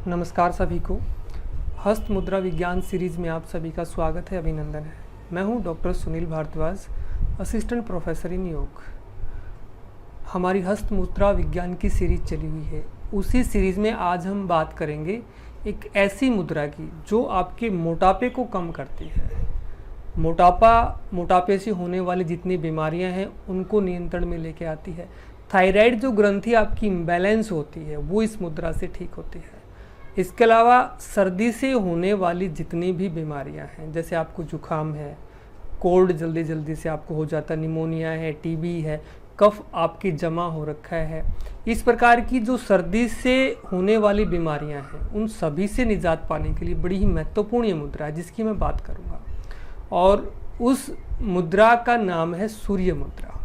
नमस्कार सभी को। हस्त मुद्रा विज्ञान सीरीज़ में आप सभी का स्वागत है, अभिनंदन है। मैं हूं doctor Sunil Bhardwaj, assistant professor in yoga. हमारी हस्त मुद्रा विज्ञान की सीरीज चली हुई है। उसी सीरीज़ में आज हम बात करेंगे एक ऐसी मुद्रा की जो आपके मोटापे को कम करती है। मोटापे से होने वाली जितनी बीमारियां हैं उनको नियंत्रण में लेके आती है। थायराइड जो ग्रंथि आपकी इम्बैलेंस होती है वो इस मुद्रा से ठीक होती है। इसके अलावा सर्दी से होने वाली जितनी भी बीमारियां हैं, जैसे आपको जुकाम है, कोल्ड जल्दी से आपको हो जाता है, निमोनिया है, टीबी है, कफ आपकी जमा हो रखा है, इस प्रकार की जो सर्दी से होने वाली बीमारियां हैं उन सभी से निजात पाने के लिए बड़ी ही महत्वपूर्ण ये मुद्रा है जिसकी मैं बात करूंगा। और उस मुद्रा का नाम है सूर्य मुद्रा।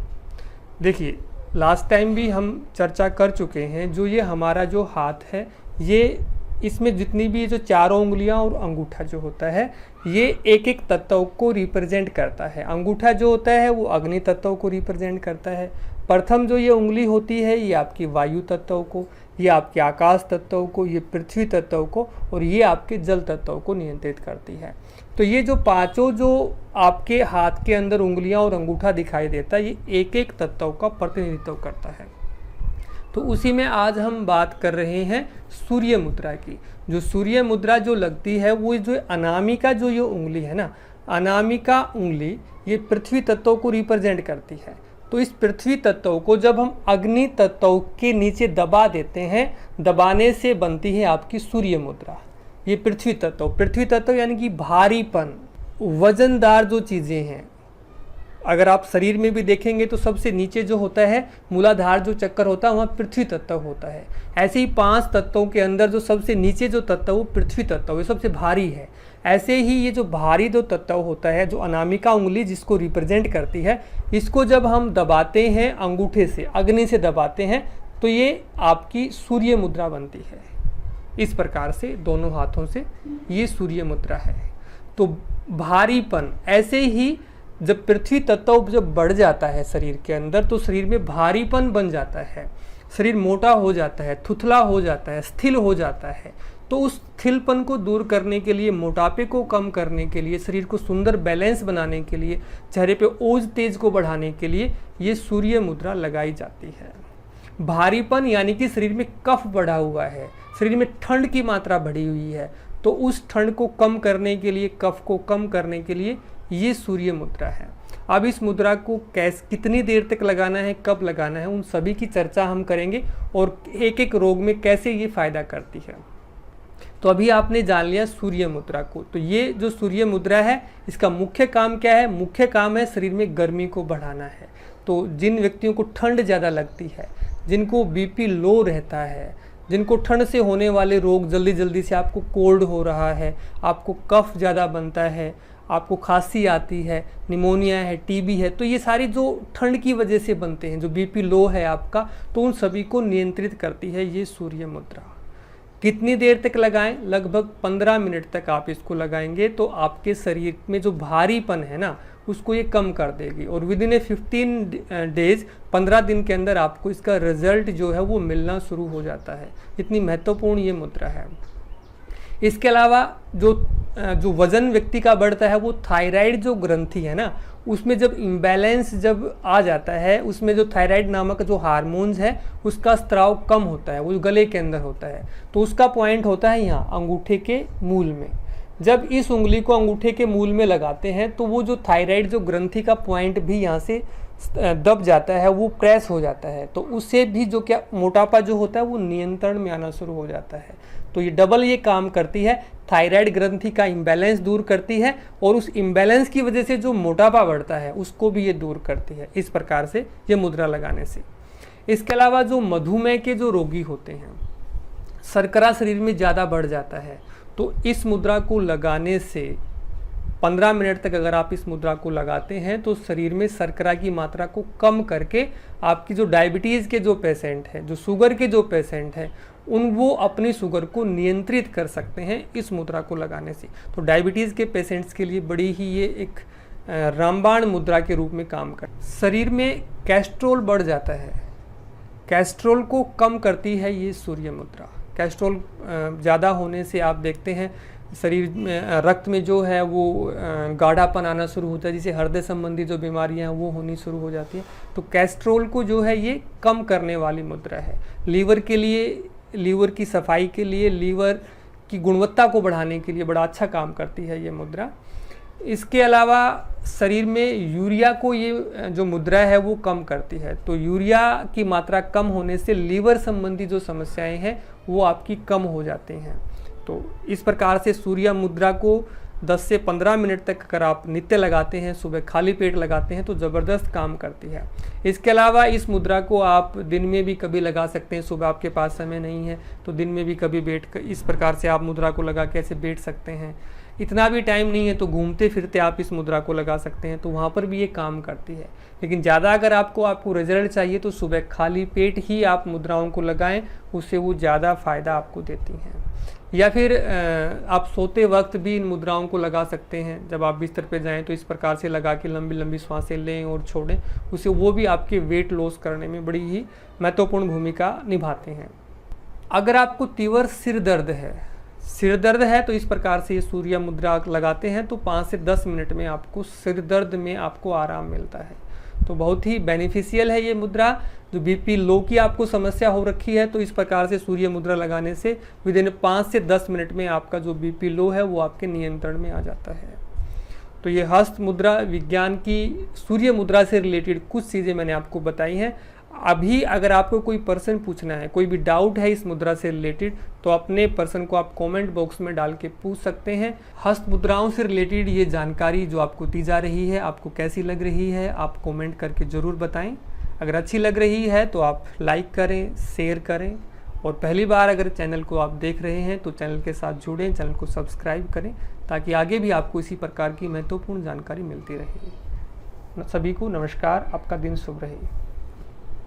देखिए, लास्ट टाइम भी हम चर्चा कर चुके हैं, जो ये हमारा जो हाथ है, ये इसमें जितनी भी जो चारों उंगलियां और अंगूठा जो होता है ये एक एक तत्व को रिप्रेजेंट करता है। अंगूठा जो होता है वो अग्नि तत्व को रिप्रेजेंट करता है। प्रथम जो ये उंगली होती है ये आपकी वायु तत्व को, ये आपके आकाश तत्व को, ये पृथ्वी तत्व को और ये आपके जल तत्व को नियंत्रित करती है। तो ये जो पांचों जो आपके हाथ के अंदर उंगलियां और अंगूठा दिखाई देता है ये एक एक तत्व का प्रतिनिधित्व करता है। तो उसी में आज हम बात कर रहे हैं सूर्य मुद्रा की। जो सूर्य मुद्रा जो लगती है वो जो अनामिका जो ये उंगली है ना, अनामिका उंगली ये पृथ्वी तत्व को रिप्रेजेंट करती है। तो इस पृथ्वी तत्व को जब हम अग्नि तत्व के नीचे दबा देते हैं, दबाने से बनती है आपकी सूर्य मुद्रा। ये पृथ्वी तत्व यानी कि भारीपन, वजनदार जो चीज़ें हैं, अगर आप शरीर में भी देखेंगे तो सबसे नीचे जो होता है मूलाधार जो चक्कर होता है वहाँ पृथ्वी तत्व होता है। ऐसे ही 5 तत्वों के अंदर जो सबसे नीचे जो तत्व वो पृथ्वी तत्व, ये सबसे भारी है। ऐसे ही ये जो भारी जो तत्व होता है, जो अनामिका उंगली जिसको रिप्रेजेंट करती है, इसको जब हम दबाते हैं अंगूठे से, अग्नि से दबाते हैं, तो ये आपकी सूर्य मुद्रा बनती है। इस प्रकार से दोनों हाथों से ये सूर्य मुद्रा है। तो भारीपन, ऐसे ही जब पृथ्वी तत्व जब बढ़ जाता है शरीर के अंदर तो शरीर में भारीपन बन जाता है, शरीर मोटा हो जाता है, थुथला हो जाता है, स्थिल हो जाता है। तो उस स्थिलपन को दूर करने के लिए, मोटापे को कम करने के लिए, शरीर को सुंदर बैलेंस बनाने के लिए, चेहरे पे ओज तेज को बढ़ाने के लिए ये सूर्य मुद्रा लगाई जाती है। भारीपन यानी कि शरीर में कफ बढ़ा हुआ है, शरीर में ठंड की मात्रा बढ़ी हुई है, तो उस ठंड को कम करने के लिए, कफ को कम करने के लिए ये सूर्य मुद्रा है। अब इस मुद्रा को कितनी देर तक लगाना है, कब लगाना है, उन सभी की चर्चा हम करेंगे और एक एक रोग में कैसे ये फायदा करती है। तो अभी आपने जान लिया सूर्य मुद्रा को। तो ये जो सूर्य मुद्रा है इसका मुख्य काम क्या है? मुख्य काम है शरीर में गर्मी को बढ़ाना है। तो जिन व्यक्तियों को ठंड ज़्यादा लगती है, जिनको बीपी लो रहता है, जिनको ठंड से होने वाले रोग जल्दी से, आपको कोल्ड हो रहा है, आपको कफ ज़्यादा बनता है, आपको खांसी आती है, निमोनिया है, टीबी है, तो ये सारी जो ठंड की वजह से बनते हैं, जो बीपी लो है आपका, तो उन सभी को नियंत्रित करती है ये सूर्य मुद्रा। कितनी देर तक लगाएं? लगभग 15 मिनट तक आप इसको लगाएंगे तो आपके शरीर में जो भारीपन है ना उसको ये कम कर देगी और विद इन 15 डेज, 15 दिन के अंदर आपको इसका रिजल्ट जो है वो मिलना शुरू हो जाता है। इतनी महत्वपूर्ण ये मुद्रा है। इसके अलावा जो वजन व्यक्ति का बढ़ता है वो थायराइड जो ग्रंथि है ना, उसमें जब इम्बैलेंस जब आ जाता है, उसमें जो थायराइड नामक जो हार्मोन्स है उसका स्त्राव कम होता है, वो गले के अंदर होता है, तो उसका पॉइंट होता है यहाँ अंगूठे के मूल में। जब इस उंगली को अंगूठे के मूल में लगाते हैं तो वो जो थायराइड जो ग्रंथि का पॉइंट भी यहाँ से दब जाता है, वो क्रैश हो जाता है, तो उससे भी जो क्या मोटापा जो होता है वो नियंत्रण में आना शुरू हो जाता है। तो ये डबल ये काम करती है, थायराइड ग्रंथि का इम्बैलेंस दूर करती है और उस इम्बैलेंस की वजह से जो मोटापा बढ़ता है उसको भी ये दूर करती है, इस प्रकार से ये मुद्रा लगाने से। इसके अलावा जो मधुमेह के जो रोगी होते हैं, शर्करा शरीर में ज़्यादा बढ़ जाता है, तो इस मुद्रा को लगाने से 15 मिनट तक अगर आप इस मुद्रा को लगाते हैं तो शरीर में शर्करा की मात्रा को कम करके आपकी जो डायबिटीज़ के जो पेशेंट हैं, जो शुगर के जो पेशेंट हैं, वो अपनी शुगर को नियंत्रित कर सकते हैं इस मुद्रा को लगाने से। तो डायबिटीज़ के पेशेंट्स के लिए बड़ी ही ये एक रामबाण मुद्रा के रूप में काम कर। शरीर में कैस्ट्रोल बढ़ जाता है, कैस्ट्रोल को कम करती है ये सूर्य मुद्रा। कैस्ट्रोल ज़्यादा होने से आप देखते हैं शरीर में रक्त में जो है वो गाढ़ापन आना शुरू होता है, जिसे हृदय संबंधी जो बीमारियां हैं वो होनी शुरू हो जाती हैं। तो कैस्ट्रोल को जो है ये कम करने वाली मुद्रा है। लीवर के लिए, लीवर की सफाई के लिए, लीवर की गुणवत्ता को बढ़ाने के लिए बड़ा अच्छा काम करती है ये मुद्रा। इसके अलावा शरीर में यूरिया को ये जो मुद्रा है वो कम करती है। तो यूरिया की मात्रा कम होने से लीवर संबंधी जो समस्याएं हैं वो आपकी कम हो जाती हैं। तो इस प्रकार से सूर्य मुद्रा को 10 से 15 मिनट तक अगर आप नित्य लगाते हैं, सुबह खाली पेट लगाते हैं, तो ज़बरदस्त काम करती है। इसके अलावा इस मुद्रा को आप दिन में भी कभी लगा सकते हैं। सुबह आपके पास समय नहीं है तो दिन में भी कभी बैठ कर इस प्रकार से आप मुद्रा को लगा के ऐसे बैठ सकते हैं। इतना भी टाइम नहीं है तो घूमते फिरते आप इस मुद्रा को लगा सकते हैं, तो वहाँ पर भी ये काम करती है। लेकिन ज़्यादा अगर आपको रिजल्ट चाहिए तो सुबह खाली पेट ही आप मुद्राओं को लगाएं, उससे वो ज़्यादा फ़ायदा आपको देती हैं। या फिर आप सोते वक्त भी इन मुद्राओं को लगा सकते हैं। जब आप बिस्तर पे जाएं तो इस प्रकार से लगा के लंबी लंबी सांसें लें और छोड़ें, उससे वो भी आपके वेट लॉस करने में बड़ी ही महत्वपूर्ण भूमिका निभाते हैं। अगर आपको तीव्र सिर दर्द है तो इस प्रकार से ये सूर्य मुद्रा लगाते हैं तो 5 से 10 मिनट में आपको सिर दर्द में आपको आराम मिलता है। तो बहुत ही बेनिफिशियल है ये मुद्रा। जो बीपी लो की आपको समस्या हो रखी है तो इस प्रकार से सूर्य मुद्रा लगाने से विदिन 5 से 10 मिनट में आपका जो बीपी लो है वो आपके नियंत्रण में आ जाता है। तो ये हस्त मुद्रा विज्ञान की सूर्य मुद्रा से रिलेटेड कुछ चीज़ें मैंने आपको बताई हैं। अभी अगर आपको कोई प्रश्न पूछना है, कोई भी डाउट है इस मुद्रा से रिलेटेड, तो अपने प्रश्न को आप कमेंट बॉक्स में डाल के पूछ सकते हैं। हस्त मुद्राओं से रिलेटेड ये जानकारी जो आपको दी जा रही है आपको कैसी लग रही है, आप कमेंट करके ज़रूर बताएं। अगर अच्छी लग रही है तो आप लाइक करें, शेयर करें, और पहली बार अगर चैनल को आप देख रहे हैं तो चैनल के साथ जुड़ें, चैनल को सब्सक्राइब करें, ताकि आगे भी आपको इसी प्रकार की महत्वपूर्ण जानकारी मिलती रहे। सभी को नमस्कार, आपका दिन शुभ रहे।